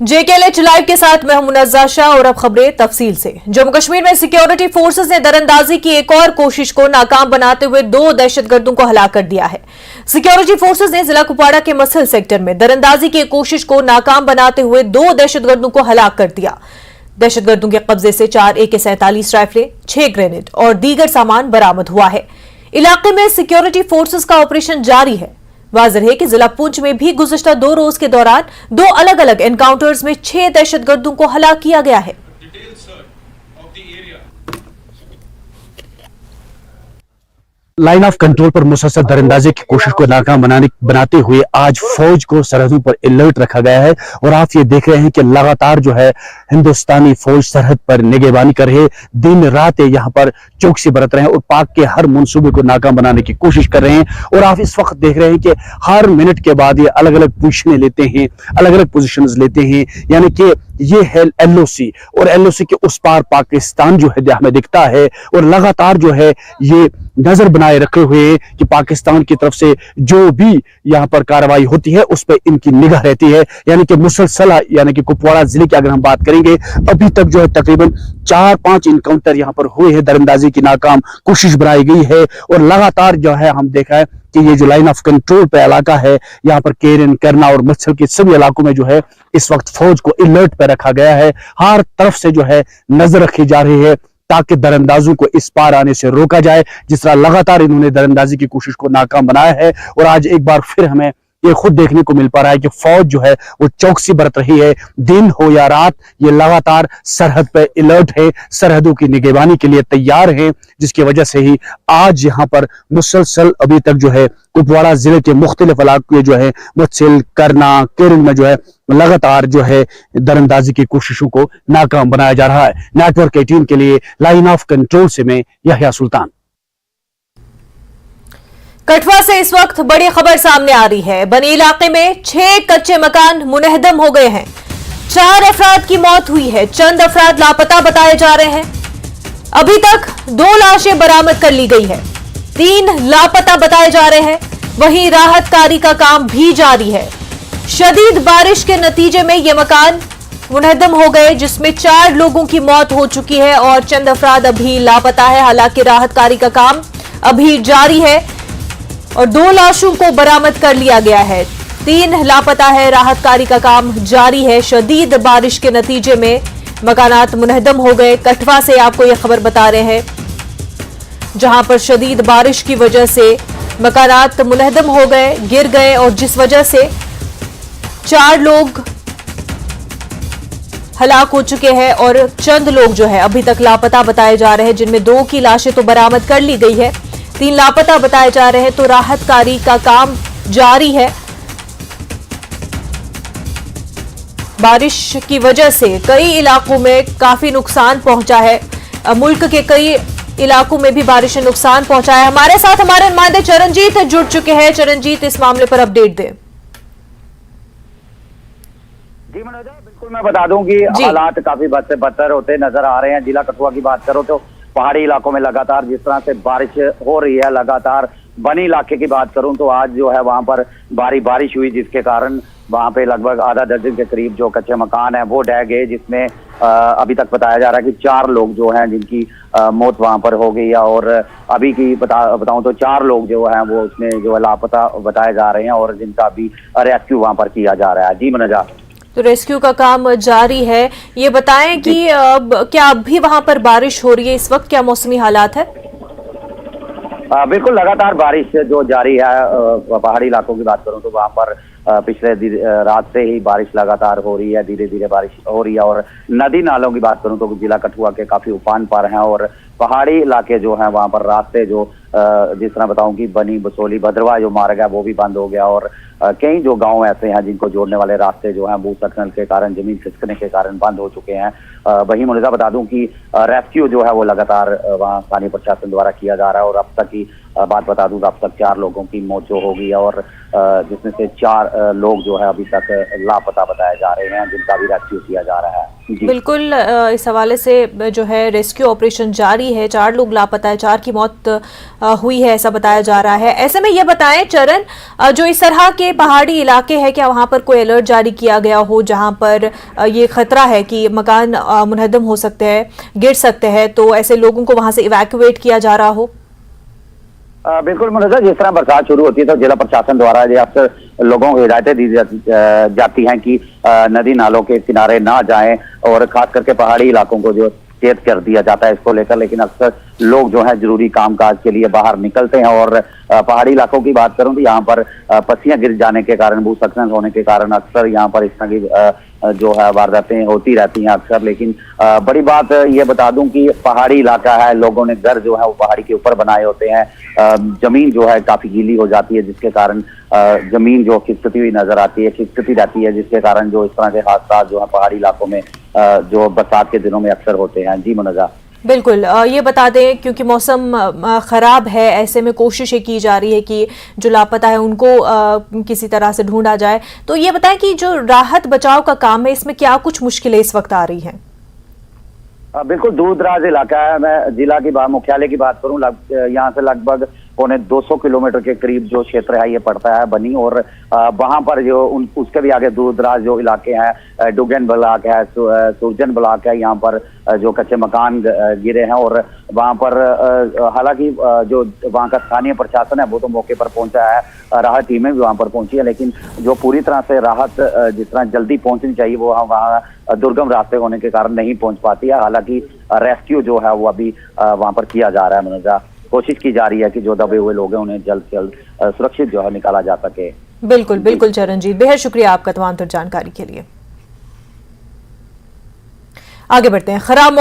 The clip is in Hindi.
JKLH लाइव के साथ मैं हूं मुनज़्ज़ा शाह और अब खबरें तफसील से। जम्मू कश्मीर में सिक्योरिटी फोर्सेस ने दरअंदाजी की एक और कोशिश को नाकाम बनाते हुए 2 दहशतगर्दों को हलाक कर दिया है। सिक्योरिटी फोर्सेस ने जिला कुपवाड़ा के मसल सेक्टर में दरअंदाजी की एक कोशिश को नाकाम बनाते हुए 2 दहशतगर्दों को हलाक कर दिया। दहशतगर्दों के कब्जे से 4 AK-47 राइफलें, 6 ग्रेनेड और दीगर सामान बरामद हुआ है। इलाके में सिक्योरिटी फोर्सेस का ऑपरेशन जारी है। वाज़ेह है कि जिला पुंछ में भी गुज़िश्ता 2 रोज के दौरान 2 अलग अलग एनकाउंटर्स में 6 दहशतगर्दों को हलाक किया गया है। लाइन ऑफ कंट्रोल पर मुसलसल दरअंदाजी की कोशिश को नाकाम बनाते हुए आज फौज को सरहदों पर अलर्ट रखा गया है और आप ये देख रहे हैं कि लगातार जो है हिंदुस्तानी फौज सरहद पर निगरानी कर रहे, दिन रात यहाँ पर चौकसी बरत रहे हैं और पाक के हर मंसूबे को नाकाम बनाने की कोशिश कर रहे हैं। और आप इस वक्त देख रहे हैं कि हर मिनट के बाद ये अलग अलग पोजीशनें लेते हैं, अलग अलग पोजीशंस लेते हैं, यानी कि ये है LOC और LOC के उस पार पाकिस्तान जो है हमें दिखता है और लगातार जो है ये नजर बनाए रखे हुए कि पाकिस्तान की तरफ से जो भी यहाँ पर कार्रवाई होती है उस पर इनकी निगाह रहती है। यानी कि मुसलसल यानी कि कुपवाड़ा जिले की अगर हम बात करेंगे अभी तक जो है तकरीबन 4-5 इनकाउंटर यहाँ पर हुए हैं, दरअंदाजी की नाकाम कोशिश बनाई गई है और लगातार जो है हम देखा है कि ये जो लाइन ऑफ कंट्रोल पे इलाका है यहाँ पर केरन, करना और मत्सल के सभी इलाकों में जो है इस वक्त फौज को अलर्ट पे रखा गया है। हर तरफ से जो है नजर रखी जा रही है ताकि दरअंदाजों को इस पार आने से रोका जाए। जिस तरह लगातार इन्होंने दरअंदाजी की कोशिश को नाकाम बनाया है और आज एक बार फिर हमें ये खुद देखने को मिल पा रहा है कि फौज जो है वो चौकसी बरत रही है, दिन हो या रात ये लगातार सरहद पे अलर्ट है, सरहदों की निगरानी के लिए तैयार है, जिसकी वजह से ही आज यहाँ पर मुसलसल अभी तक जो है कुपवाड़ा जिले के मुख्तलिफ इलाके जो है मुत्सिल, करना, केरन में जो है लगातार जो है दरअंदाजी की कोशिशों को नाकाम बनाया जा रहा है। नेटवर्क 18 के लिए लाइन ऑफ कंट्रोल से मैं यहया सुल्तान। कठुआ से इस वक्त बड़ी खबर सामने आ रही है। बनी इलाके में 6 कच्चे मकान मुनहदम हो गए हैं। 4 अफराद की मौत हुई है, चंद अफराद लापता बताए जा रहे हैं। अभी तक 2 लाशें बरामद कर ली गई है, 3 लापता बताए जा रहे हैं। वहीं राहत कार्य का काम भी जारी है। शदीद बारिश के नतीजे में ये मकान मुनहदम हो गए, जिसमें 4 लोगों की मौत हो चुकी है और चंद अफराद अभी लापता है। हालांकि राहत कार्य का काम अभी जारी है और 2 लाशों को बरामद कर लिया गया है, 3 लापता है। राहत कार्य का काम जारी है। शदीद बारिश के नतीजे में मकानात मुनहदम हो गए। कठुआ से आपको यह खबर बता रहे हैं, जहां पर शदीद बारिश की वजह से मकानात मुनहदम हो गए, गिर गए और जिस वजह से 4 लोग हलाक हो चुके हैं और चंद लोग जो है अभी तक लापता बताए जा रहे हैं, जिनमें 2 की लाशें तो बरामद कर ली गई है, 3 लापता बताए जा रहे हैं। तो राहत कार्य का काम जारी है। बारिश की वजह से कई इलाकों में काफी नुकसान पहुंचा है। मुल्क के कई इलाकों में भी बारिश ने नुकसान पहुंचा है। हमारे साथ हमारे नुमाइंदे चरणजीत जुड़ चुके हैं। चरणजीत, इस मामले पर अपडेट दें। जी मनोजा, बिल्कुल मैं बता दूं कि हालात काफी बद से बदतर होते नजर आ रहे हैं। जिला कठुआ की बात करो तो पहाड़ी इलाकों में लगातार जिस तरह से बारिश हो रही है, लगातार बनी इलाके की बात करूं तो आज जो है वहां पर भारी बारिश हुई, जिसके कारण वहां पे लगभग आधा दर्जन के करीब जो कच्चे मकान है वो ढह गए, जिसमें अभी तक बताया जा रहा है कि 4 लोग जो हैं जिनकी मौत वहां पर हो गई है और अभी की बताऊं तो 4 लोग जो हैं वो उसमें जो है लापता बताए जा रहे हैं और जिनका अभी रेस्क्यू वहां पर किया जा रहा है। जी मनोजा, तो रेस्क्यू का काम जारी है। ये बताएं कि क्या अभी वहां पर बारिश हो रही है? इस वक्त क्या मौसमी हालात है? बिल्कुल लगातार बारिश जो जारी है। पहाड़ी इलाकों की बात करूं तो वहां पर पिछले रात से ही बारिश लगातार हो रही है, धीरे धीरे बारिश हो रही है। और नदी नालों की बात करूं तो जिला कठुआ के काफी उफान पर हैं और पहाड़ी इलाके जो हैं वहां पर रास्ते जो जिस तरह बताऊं कि बनी, बसोली, भद्रवाह जो मार्ग है वो भी बंद हो गया और कई जो गांव ऐसे हैं जिनको जोड़ने वाले रास्ते जो हैं वो सकने के कारण, जमीन खिसकने के कारण बंद हो चुके हैं। वहीं मुझे बता दूं कि रेस्क्यू जो है वो लगातार वहाँ स्थानीय प्रशासन द्वारा किया जा रहा है और अब तक ही बात बता दूं, अब तक 4 लोगों की मौत जो होगी और जिसमें से 4 लोग जो है अभी तक लापता बताए जा रहे हैं, जिनका भी रेस्क्यू किया जा रहा है। जी। बिल्कुल, इस हवाले से जो है रेस्क्यू ऑपरेशन जारी है। 4 लोग लापता है, 4 की मौत हुई है ऐसा बताया जा रहा है। ऐसे में ये बताएं चरण, जो इस तरह के पहाड़ी इलाके हैं, क्या वहां पर कोई अलर्ट जारी किया गया हो जहां पर ये खतरा है कि मकान मुनहदम हो सकते हैं, गिर सकते हैं, तो ऐसे लोगों को वहां से इवैक्यूएट किया जा रहा हो? बिल्कुल मुनज़्ज़र, जिस तरह बरसात शुरू होती है तो जिला प्रशासन द्वारा ये अक्सर लोगों को हिदायतें दी जाती हैं कि नदी नालों के किनारे ना जाएं और खास करके पहाड़ी इलाकों को जो चेत कर दिया जाता है इसको लेकर, लेकिन अक्सर लोग जो है जरूरी कामकाज के लिए बाहर निकलते हैं। और पहाड़ी इलाकों की बात करूं तो यहाँ पर पस्सियां गिर जाने के कारण, भूस्खलन होने के कारण अक्सर यहाँ पर इस तरह की जो है वारदातें होती रहती हैं अक्सर। लेकिन बड़ी बात ये बता दूं कि पहाड़ी इलाका है, लोगों ने घर जो है वो पहाड़ी के ऊपर बनाए होते हैं, जमीन जो है काफी गीली हो जाती है जिसके कारण जमीन जो खिसकती हुई नजर आती है, खिसकती रहती है, जिसके कारण जो इस तरह के हादसा जो है पहाड़ी इलाकों में जो बरसात के दिनों में अक्सर होते हैं। जी मुनज़्ज़ा। बिल्कुल, ये बता दें क्योंकि मौसम खराब है, ऐसे में कोशिशें की जा रही है कि जो लापता है उनको किसी तरह से ढूंढा जाए। तो ये बताएं कि जो राहत बचाव का काम है इसमें क्या कुछ मुश्किलें इस वक्त आ रही हैं? बिल्कुल दूर दराज इलाका है। मैं जिला की मुख्यालय की बात करूं, यहाँ से लगभग 250 किलोमीटर के करीब जो क्षेत्र है ये पड़ता है बनी, और वहां पर जो उसके भी आगे दूर दराज जो इलाके हैं, डुगन ब्लॉक है, सुरजन ब्लॉक है, यहाँ पर जो कच्चे मकान गिरे हैं। और वहां पर हालांकि जो वहां का स्थानीय प्रशासन है वो तो मौके पर पहुंचा है, राहत टीमें भी वहां पर पहुंची है, लेकिन जो पूरी तरह से राहत जिस तरह जल्दी पहुंचनी चाहिए वो वहाँ दुर्गम रास्ते होने के कारण नहीं पहुंच पाती है। हालांकि रेस्क्यू जो है वो अभी वहां पर किया जा रहा है मुनज़्ज़ा। कोशिश की जा रही है कि जो दबे हुए लोग हैं उन्हें जल्द से जल्द सुरक्षित जो है निकाला जा सके। बिल्कुल बिल्कुल चरणजीत, बेहद शुक्रिया आपका तमाम जानकारी के लिए। आगे बढ़ते हैं। खराब